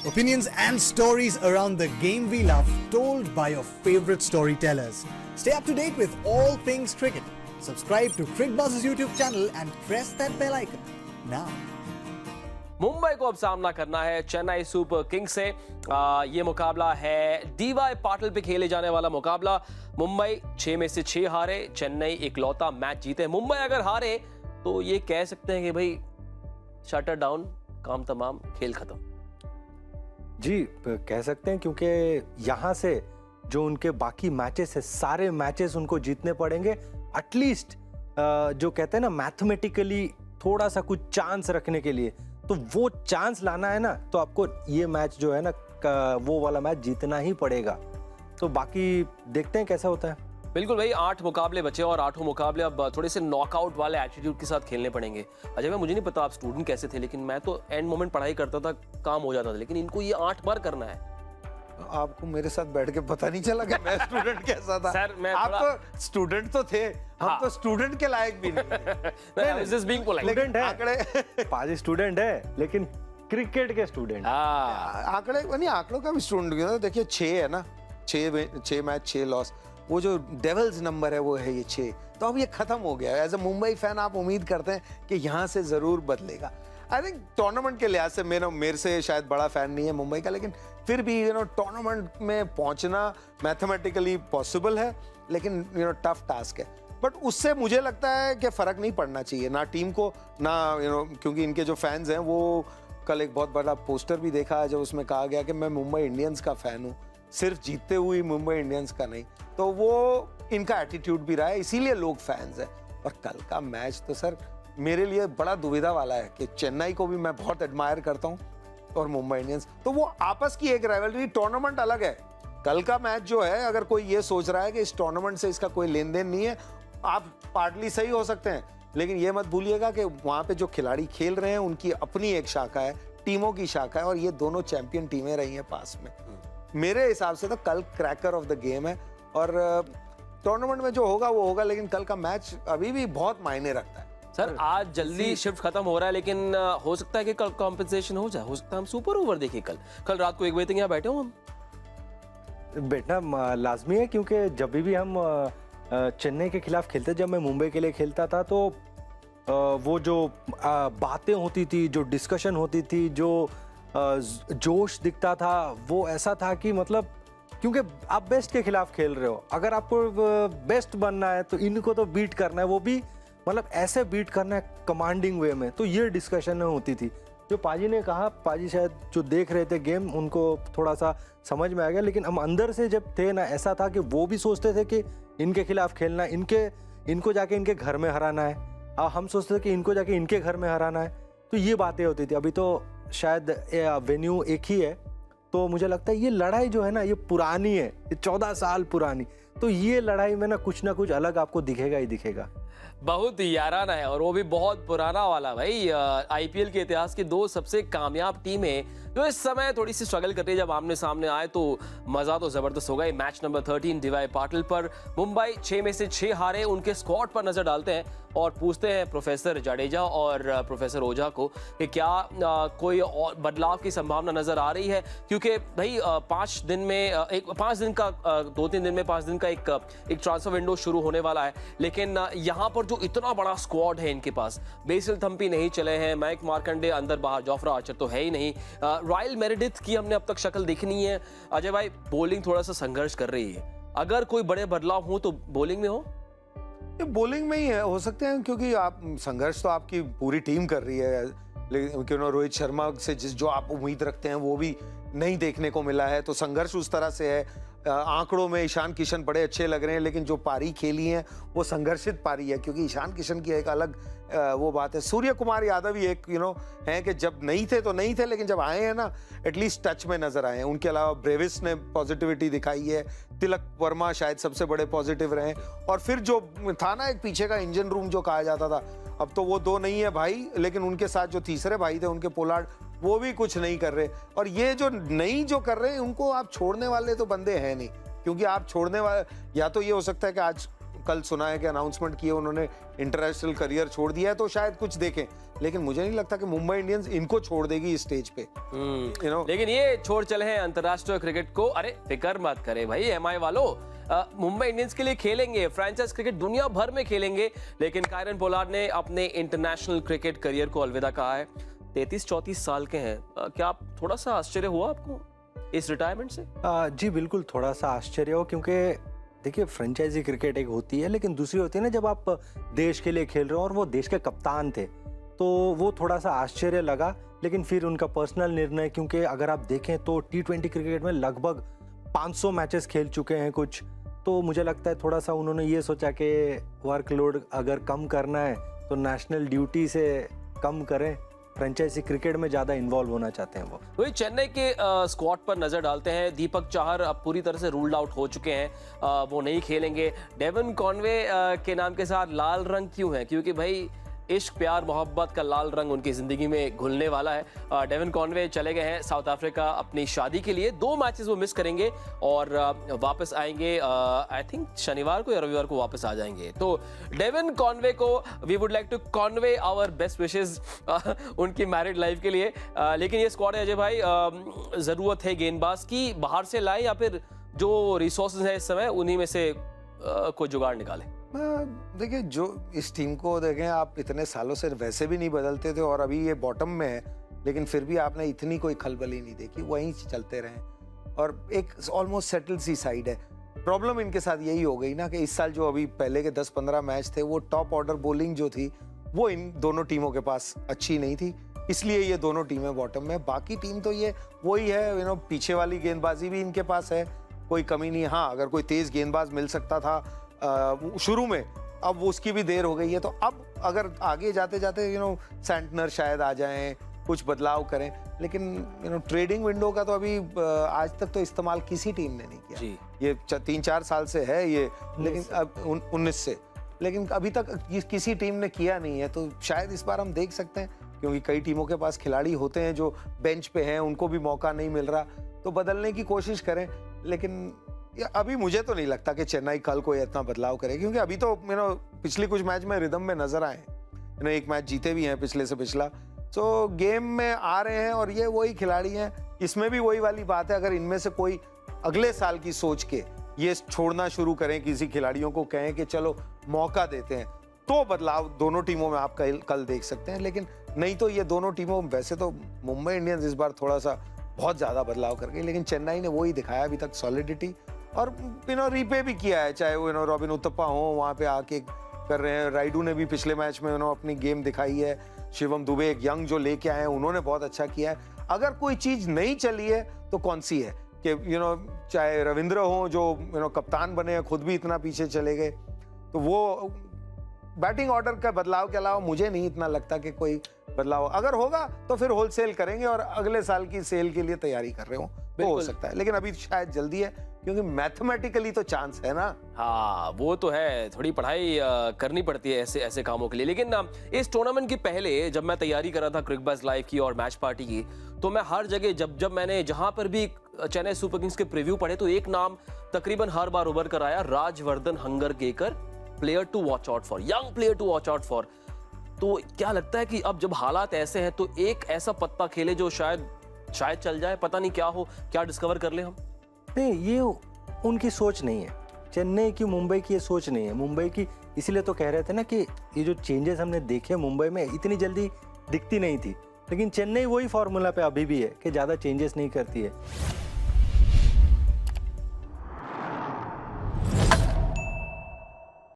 Opinions and stories around the game we love, told by your favorite storytellers. Stay up to date with all things cricket. Subscribe to CricBuzz's YouTube channel and press that bell icon now. Mumbai को अब सामना करना है Chennai super Kings से। ये मुकाबला है D Y Patil पे खेले जाने वाला मुकाबला। मुंबई 6 में से 6 हारे, चेन्नई इकलौता मैच जीते। मुंबई अगर हारे तो ये कह सकते हैं कि भाई शटर डाउन, काम तमाम, खेल खत्म। जी कह सकते हैं, क्योंकि यहाँ से जो उनके बाकी मैचेस है सारे मैचेस उनको जीतने पड़ेंगे। एटलीस्ट जो कहते हैं ना मैथमेटिकली थोड़ा सा कुछ चांस रखने के लिए, तो वो चांस लाना है ना, तो आपको ये मैच जो है ना वो वाला मैच जीतना ही पड़ेगा। तो बाकी देखते हैं कैसा होता है। बिल्कुल भाई, 8 मुकाबले बचे और 8 मुकाबले अब थोड़े से नॉकआउट वाले एटीट्यूड के साथ खेलने पड़ेंगे। अजय भाई, मुझे नहीं पता आप स्टूडेंट कैसे थे, लेकिन मैं तो एंड मोमेंट पढ़ाई करता था, काम हो जाता था, लेकिन इनको ये 8 बार करना है। आपको मेरे साथ बैठ के पता नहीं चला कि मैं स्टूडेंट कैसा था। सर, मैं आप थोड़ा... तो स्टूडेंट तो थे, हम हाँ। तो स्टूडेंट के लायक भी नहीं। स्टूडेंट है, आंकड़े पाजी स्टूडेंट है, लेकिन क्रिकेट के स्टूडेंट। आंकड़े नहीं, आंकड़ों का भी स्टूडेंट। देखिए 6 है ना, 6 मैच 6 लॉस, वो जो डेविल्स नंबर है वो है ये 6। तो अब ये खत्म हो गया। एज ए मुंबई फैन आप उम्मीद करते हैं कि यहाँ से जरूर बदलेगा। आई थिंक टूर्नामेंट के लिहाज से मेरे से शायद बड़ा फैन नहीं है मुंबई का, लेकिन फिर भी टूर्नामेंट में पहुंचना मैथमेटिकली पॉसिबल है, लेकिन टफ टास्क है। बट उससे मुझे लगता है कि फर्क नहीं पड़ना चाहिए ना टीम को, ना क्योंकि इनके जो फैंस हैं वो, कल एक बहुत बड़ा पोस्टर भी देखा है जो उसमें कहा गया कि मैं मुंबई इंडियंस का फैन हूँ, सिर्फ जीतते हुए मुंबई इंडियंस का नहीं। तो वो इनका एटीट्यूड भी रहा है, इसीलिए लोग फैंस हैं। और कल का मैच तो सर मेरे लिए बड़ा दुविधा वाला है कि चेन्नई को भी मैं बहुत एडमायर करता हूँ और मुंबई इंडियंस, तो वो आपस की एक राइवलरी, टूर्नामेंट अलग है। कल का मैच जो है, अगर कोई ये सोच रहा है कि इस टूर्नामेंट से इसका कोई लेन देन नहीं है, आप पार्टली सही हो सकते हैं, लेकिन ये मत भूलिएगा कि वहां पे जो खिलाड़ी खेल रहे हैं उनकी अपनी एक शाखा है, टीमों की शाखा है, और ये दोनों चैंपियन टीमें रही हैं पास में। मेरे हिसाब से तो कल क्रैकर ऑफ द गेम है, और टूर्नामेंट में जो होगा वो होगा, लेकिन कल का मैच अभी भी बहुत मायने रखता है। सर, आज जल्दी शिफ्ट खत्म हो रहा है, लेकिन हो सकता है कि कल कॉम्पेंसेशन हो जाए, हो सकता है हम सुपर ओवर देखें कल रात को 1 बजे तक यहाँ बैठे हो हम। बैठना लाजमी है, क्योंकि जब भी हम चेन्नई के खिलाफ खेलते, जब मैं मुंबई के लिए खेलता था, तो वो जो बातें होती थी, जो डिस्कशन होती थी, जो जोश दिखता था, वो ऐसा था कि मतलब, क्योंकि आप बेस्ट के खिलाफ खेल रहे हो, अगर आपको बेस्ट बनना है तो इनको तो बीट करना है, वो भी मतलब ऐसे बीट करना है कमांडिंग वे में। तो ये डिस्कशन होती थी। जो पाजी ने कहा, पाजी शायद जो देख रहे थे गेम, उनको थोड़ा सा समझ में आ गया, लेकिन हम अंदर से जब थे ना, ऐसा था कि वो भी सोचते थे कि इनके खिलाफ खेलना है, इनको जाके इनके घर में हराना है, हम सोचते थे कि इनको जाके इनके घर में हराना है। तो ये बातें होती थी। अभी तो शायद वेन्यू एक ही है, तो मुझे लगता है ये लड़ाई जो है ना, ये पुरानी है, ये 14 साल पुरानी। तो ये लड़ाई में ना कुछ अलग आपको दिखेगा ही दिखेगा। बहुत याराना है, और वो भी बहुत पुराना वाला भाई। आईपीएल के इतिहास की 2 सबसे कामयाब टीमें जो इस समय थोड़ी सी स्ट्रगल कर रही है, जब आमने सामने आए तो मजा तो जबरदस्त होगा। मैच नंबर 13 डीवाई पाटिल पर मुंबई 6 में से 6 हारे। उनके स्क्वाड पर नजर डालते हैं और पूछते हैं प्रोफेसर जडेजा और प्रोफेसर ओझा को कि क्या कोई और बदलाव की संभावना नजर आ रही है, क्योंकि भाई 5 दिन में 2-3 दिन में 5 दिन का एक ट्रांसफर विंडो शुरू होने वाला है। लेकिन यहाँ पर जो इतना बड़ा स्क्वाड है इनके पास, बेसिल थम्पी नहीं चले हैं, मयंक मार्कंडे अंदर बाहर, जोफ्रा आर्चर तो है ही नहीं, रायल मेरेडिथ की हमने अब तक शक्ल देखी नहीं है। अजय भाई, बॉलिंग थोड़ा सा संघर्ष कर रही है, अगर कोई बड़े बदलाव हो तो बॉलिंग में हो? बॉलिंग में ही है, हो सकते हैं, क्योंकि आप संघर्ष तो आपकी पूरी टीम कर रही है, लेकिन क्यों रोहित शर्मा से जो आप उम्मीद रखते हैं वो भी नहीं देखने को मिला है, तो संघर्ष उस तरह से है। आंकड़ों में ईशान किशन बड़े अच्छे लग रहे हैं, लेकिन जो पारी खेली है वो संघर्षित पारी है, क्योंकि ईशान किशन की एक अलग वो बात है। सूर्य कुमार यादव ही एक हैं कि जब नहीं थे तो नहीं थे, लेकिन जब आए हैं ना, एटलीस्ट टच में नजर आए हैं। उनके अलावा ब्रेविस ने पॉजिटिविटी दिखाई है, तिलक वर्मा शायद सबसे बड़े पॉजिटिव रहे, और फिर जो था ना एक पीछे का इंजन रूम जो कहा जाता था, अब तो वो 2 नहीं है भाई, लेकिन उनके साथ जो तीसरे भाई थे उनके पोलार्ड, वो भी कुछ नहीं कर रहे। और ये जो नहीं जो कर रहे हैं, उनको आप छोड़ने वाले तो बंदे हैं नहीं, क्योंकि आप छोड़ने वाले, या तो ये हो सकता है कि आज कल सुना है कि अनाउंसमेंट किए उन्होंने इंटरनेशनल करियर छोड़ दिया है, तो शायद कुछ देखें, लेकिन मुझे नहीं लगता कि मुंबई इंडियंस इनको छोड़ देगी इस स्टेज पे, यू नो। लेकिन ये छोड़ चले हैं अंतरराष्ट्रीय क्रिकेट को। अरे फिक्र मत करे भाई एमआई वालों, मुंबई इंडियंस के लिए खेलेंगे, फ्रेंचाइज क्रिकेट दुनिया भर में खेलेंगे, लेकिन कायरन पोलार्ड ने अपने इंटरनेशनल क्रिकेट करियर को अलविदा कहा है। 33-34 साल के हैं। क्या आप थोड़ा सा आश्चर्य हुआ आपको इस रिटायरमेंट से? जी बिल्कुल, थोड़ा सा आश्चर्य हो, क्योंकि देखिए फ्रेंचाइजी क्रिकेट एक होती है, लेकिन दूसरी होती है ना जब आप देश के लिए खेल रहे हो, और वो देश के कप्तान थे, तो वो थोड़ा सा आश्चर्य लगा। लेकिन फिर उनका पर्सनल निर्णय, क्योंकि अगर आप देखें तो T20 क्रिकेट में लगभग 500 मैचेस खेल चुके हैं कुछ, तो मुझे लगता है थोड़ा सा उन्होंने ये सोचा कि वर्कलोड अगर कम करना है तो नेशनल ड्यूटी से कम करें, फ्रेंचाइजी क्रिकेट में ज़्यादा इन्वॉल्व होना चाहते हैं वो। वही चेन्नई के स्क्वाड पर नजर डालते हैं। दीपक चाहर अब पूरी तरह से रूल्ड आउट हो चुके हैं, वो नहीं खेलेंगे। डेवन कॉनवे के नाम के साथ लाल रंग क्यों है? क्योंकि भाई इश्क प्यार मोहब्बत का लाल रंग उनकी जिंदगी में घुलने वाला है। डेवन कॉनवे चले गए हैं साउथ अफ्रीका अपनी शादी के लिए। 2 मैचेस वो मिस करेंगे और वापस आएंगे आई थिंक शनिवार को या रविवार को वापस आ जाएंगे। तो डेवन कॉनवे को we would like to convey our best wishes उनकी मैरिड लाइफ के लिए। लेकिन ये स्क्वाड है अजय भाई, जरूरत है गेंदबाज की, बाहर से लाए या फिर जो रिसोर्सेज है इस समय उन्हीं में से कोई जुगाड़ निकाले। देखिए, जो इस टीम को देखें, आप इतने सालों से वैसे भी नहीं बदलते थे और अभी ये बॉटम में है, लेकिन फिर भी आपने इतनी कोई खलबली नहीं देखी, वहीं चलते रहे और एक ऑलमोस्ट सेटल सी साइड है। प्रॉब्लम इनके साथ यही हो गई ना कि इस साल जो अभी पहले के 10-15 मैच थे, वो टॉप ऑर्डर बॉलिंग जो थी वो इन दोनों टीमों के पास अच्छी नहीं थी, इसलिए ये दोनों टीमें बॉटम में। बाकी टीम तो ये वही है, यू नो, पीछे वाली गेंदबाजी भी इनके पास है, कोई कमी नहीं। हाँ, अगर कोई तेज गेंदबाज मिल सकता था शुरू में, अब उसकी भी देर हो गई है, तो अब अगर आगे जाते जाते यू नो सैंटनर शायद आ जाएं, कुछ बदलाव करें, लेकिन यू नो ट्रेडिंग विंडो का तो अभी आज तक तो इस्तेमाल किसी टीम ने नहीं किया। ये 3-4 साल से है ये, लेकिन अब 19 से, लेकिन अभी तक किसी टीम ने किया नहीं है। तो शायद इस बार हम देख सकते हैं, क्योंकि कई टीमों के पास खिलाड़ी होते हैं जो बेंच पे हैं, उनको भी मौका नहीं मिल रहा, तो बदलने की कोशिश करें। लेकिन अभी मुझे तो नहीं लगता कि चेन्नई कल कोई इतना बदलाव करे, क्योंकि अभी तो यू नो पिछले कुछ मैच में रिदम में नजर आए, यू नो एक मैच जीते भी हैं पिछले से पिछला, तो गेम में आ रहे हैं और ये वही खिलाड़ी हैं। इसमें भी वही वाली बात है, अगर इनमें से कोई अगले साल की सोच के ये छोड़ना शुरू करें, किसी खिलाड़ियों को कहें कि चलो मौका देते हैं, तो बदलाव दोनों टीमों में आप कल देख सकते हैं। लेकिन नहीं तो ये दोनों टीमों, वैसे तो मुंबई इंडियंस इस बार थोड़ा सा बहुत ज्यादा बदलाव कर गई, लेकिन चेन्नई ने वही दिखाया अभी तक, सॉलिडिटी, और यू नो रीपे भी किया है, चाहे वो यू नो रॉबिन उथप्पा हो वहाँ पे आके कर रहे हैं, राइडू ने भी पिछले मैच में यू नो अपनी गेम दिखाई है, शिवम दुबे एक यंग जो लेके आए हैं उन्होंने बहुत अच्छा किया है। अगर कोई चीज नहीं चली है तो कौन सी है कि यू नो चाहे रविंद्र हो जो यू नो कप्तान बने हैं, खुद भी इतना पीछे चले गए, तो वो बैटिंग ऑर्डर का बदलाव के अलावा मुझे नहीं इतना लगता कि कोई बदलाव अगर होगा तो फिर होलसेल करेंगे और अगले साल की सेल के लिए तैयारी कर रहे हो तो हो सकता है, लेकिन अभी शायद जल्दी है, क्योंकि मैथमेटिकली तो चांस है ना। हाँ वो तो है, थोड़ी पढ़ाई करनी पड़ती है ऐसे ऐसे कामों के लिए। लेकिन इस टूर्नामेंट के पहले जब मैं तैयारी कर रहा था क्रिकबज़ लाइव की और मैच पार्टी की, तो मैं हर जगह जब मैंने जहां पर भी चेन्नई सुपर किंग्स के प्रीव्यू पढ़े, तो एक नाम तकरीबन हर बार उभर कर आया, Rajvardhan Hangargekar, player to watch out for, young player to watch out for. तो क्या लगता है कि अब जब हालात ऐसे हैं तो एक ऐसा पत्ता खेले जो शायद चल जाए, पता नहीं क्या हो, क्या डिस्कवर कर ले हम। नहीं, ये उनकी सोच नहीं है, चेन्नई की मुंबई की ये सोच नहीं है। मुंबई की इसीलिए तो कह रहे थे ना कि ये जो चेंजेस हमने देखे मुंबई में इतनी जल्दी दिखती नहीं थी, लेकिन चेन्नई वही फॉर्मूला पे अभी भी है कि ज़्यादा चेंजेस नहीं करती है।